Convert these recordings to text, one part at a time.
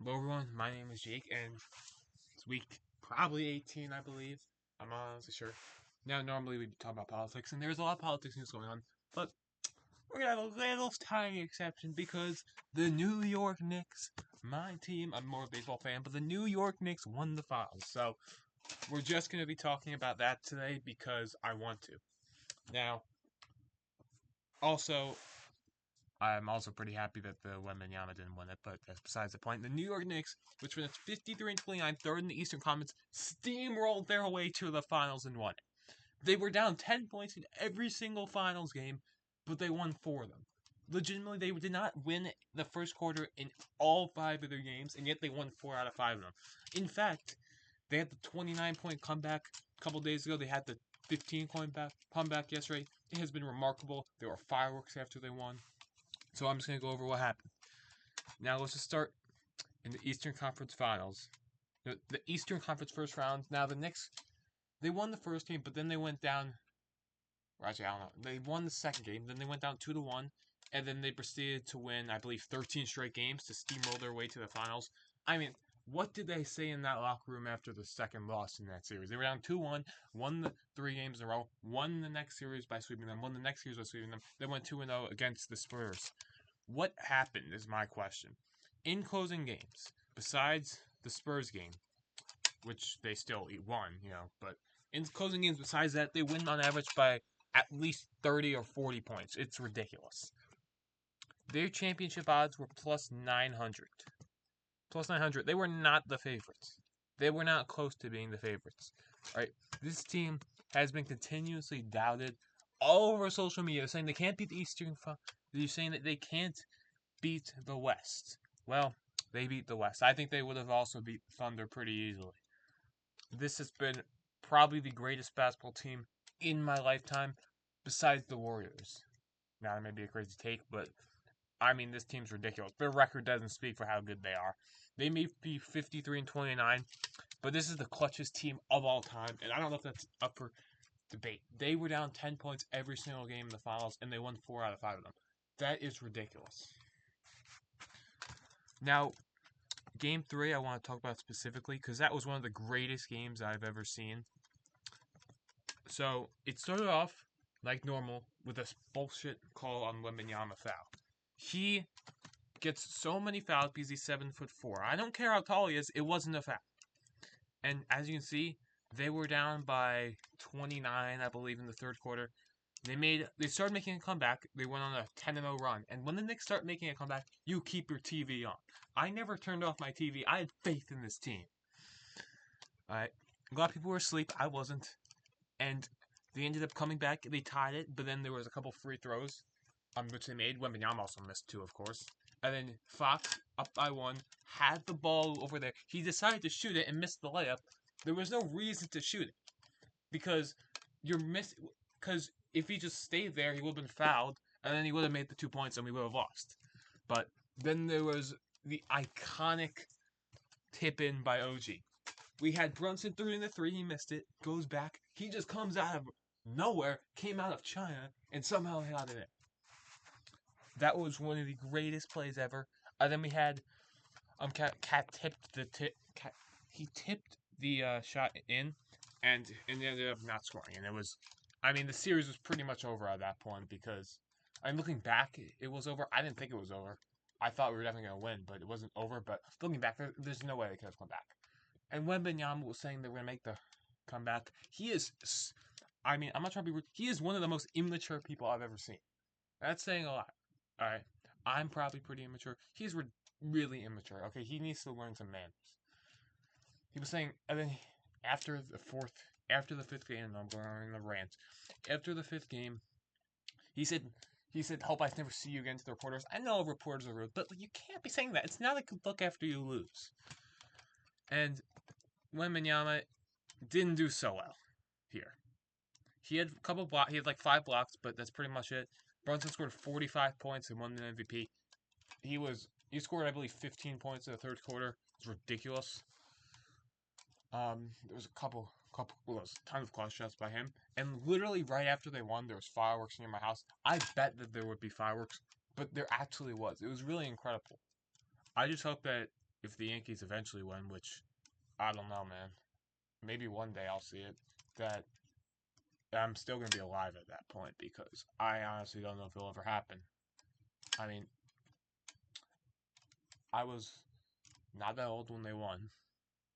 Hello everyone, my name is Jake, and it's week probably 18, I believe. I'm not honestly sure. Now, normally we'd talk about politics, and there's a lot of politics news going on, but we're gonna have a little tiny exception because the New York Knicks, my team, I'm more of a baseball fan, but the New York Knicks won the finals. So we're just gonna be talking about that today because I want to. Now, also, I'm also pretty happy that the Wembanyama didn't win it, but that's besides the point. The New York Knicks, which finished 53-29, third in the Eastern Conference, steamrolled their way to the finals and won it. They were down 10 points in every single finals game, but they won 4 of them. Legitimately, they did not win the first quarter in all 5 of their games, and yet they won 4 out of 5 of them. In fact, they had the 29-point comeback a couple days ago. They had the 15-point comeback yesterday. It has been remarkable. There were fireworks after they won. So I'm just going to go over what happened. Now let's just start in the Eastern Conference Finals. The Eastern Conference first round. Now the Knicks, they won the first game, but then they went down. Actually, I don't know. They won the second game, then they went down 2-1, and then they proceeded to win, I believe, 13 straight games to steamroll their way to the finals. I mean, what did they say in that locker room after the second loss in that series? They were down 2-1, won the 3 games in a row, won the next series by sweeping them, won the next series by sweeping them, then went 2-0 against the Spurs. What happened is my question. In closing games, besides the Spurs game, which they still won, but in closing games besides that, they win on average by at least 30 or 40 points. It's ridiculous. Their championship odds were plus 900. Plus 900. They were not the favorites. They were not close to being the favorites. All right. This team has been continuously doubted all over social media, saying they can't beat the Eastern. They're saying that they can't beat the West. Well, they beat the West. I think they would have also beat Thunder pretty easily. This has been probably the greatest basketball team in my lifetime, besides the Warriors. Now, that may be a crazy take, but I mean, this team's ridiculous. Their record doesn't speak for how good they are. They may be 53-29, but this is the clutchest team of all time, and I don't know if that's up for debate. They were down 10 points every single game in the finals, and they won 4 out of 5 of them. That is ridiculous. Now, Game 3 I want to talk about specifically, because that was one of the greatest games I've ever seen. So, it started off, like normal, with a bullshit call on Wembanyama foul. He gets so many fouls because he's 7'4". I don't care how tall he is, it wasn't a foul. And as you can see, they were down by 29, I believe, in the third quarter. They started making a comeback. They went on a 10-0 run. And when the Knicks start making a comeback, you keep your TV on. I never turned off my TV. I had faith in this team. Alright. A lot of people were asleep. I wasn't. And they ended up coming back. They tied it, but then there was a couple free throws, which they made. Wembanyama also missed 2, of course. And then Fox, up by 1, had the ball over there. He decided to shoot it and missed the layup. There was no reason to shoot it. Because if he just stayed there, he would have been fouled, and then he would have made the 2 points, and we would have lost. But then there was the iconic tip-in by OG. We had Brunson throwing the 3, he missed it, goes back, he just comes out of nowhere, came out of China, and somehow got it in. That was one of the greatest plays ever. And then we had Cat tipped he tipped the shot in, and it ended up not scoring. And the series was pretty much over at that point because, looking back, it was over. I didn't think it was over. I thought we were definitely going to win, but it wasn't over. But looking back, there's no way they could have come back. And Wembanyama was saying they were going to make the comeback. He is, I'm not trying to be rude. He is one of the most immature people I've ever seen. That's saying a lot. All right. I'm probably pretty immature. He's really immature. Okay, he needs to learn some manners. He was saying, and then after the 5th game, and I'm going on a rant. After the 5th game, he said, "Hope I never see you again," to the reporters. I know reporters are rude, but you can't be saying that. It's not a good look after you lose. And Wembanyama didn't do so well here. He had he had like 5 blocks, but that's pretty much it. Brunson scored 45 points and won the MVP. He scored, I believe, 15 points in the third quarter. It's ridiculous. There was tons of clutch shots by him. And literally right after they won, there was fireworks near my house. I bet that there would be fireworks, but there actually was. It was really incredible. I just hope that if the Yankees eventually win, which I don't know, man. Maybe one day I'll see it. That I'm still gonna be alive at that point because I honestly don't know if it'll ever happen. I mean, I was not that old when they won,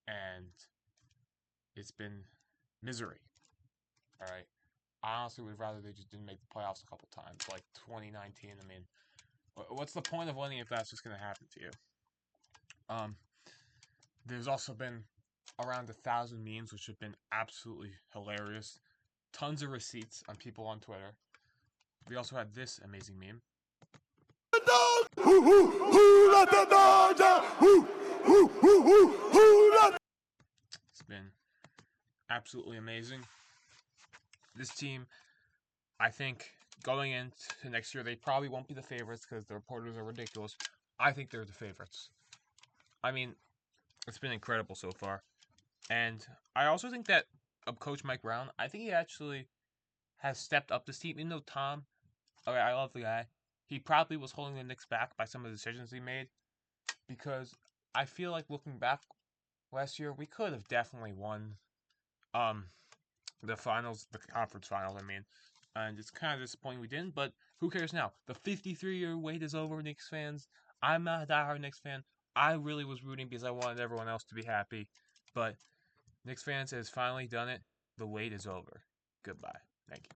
and it's been misery. All right. I honestly would rather they just didn't make the playoffs a couple times, like 2019. I mean, what's the point of winning if that's just gonna happen to you? Um, there's also been around 1,000 memes, which have been absolutely hilarious. Tons of receipts on people on Twitter. We also had this amazing meme. It's been absolutely amazing. This team, I think, going into next year, they probably won't be the favorites because the reporters are ridiculous. I think they're the favorites. I mean, it's been incredible so far. And I also think that Coach Mike Brown, I think he actually has stepped up this team. Even though Tom, okay, I love the guy, he probably was holding the Knicks back by some of the decisions he made. Because I feel like looking back last year, we could have definitely won um the finals, the conference finals, I mean. And it's kind of disappointing we didn't, but who cares now? The 53-year wait is over, Knicks fans. I'm not a diehard Knicks fan. I really was rooting because I wanted everyone else to be happy. But Knicks fans has finally done it. The wait is over. Goodbye. Thank you.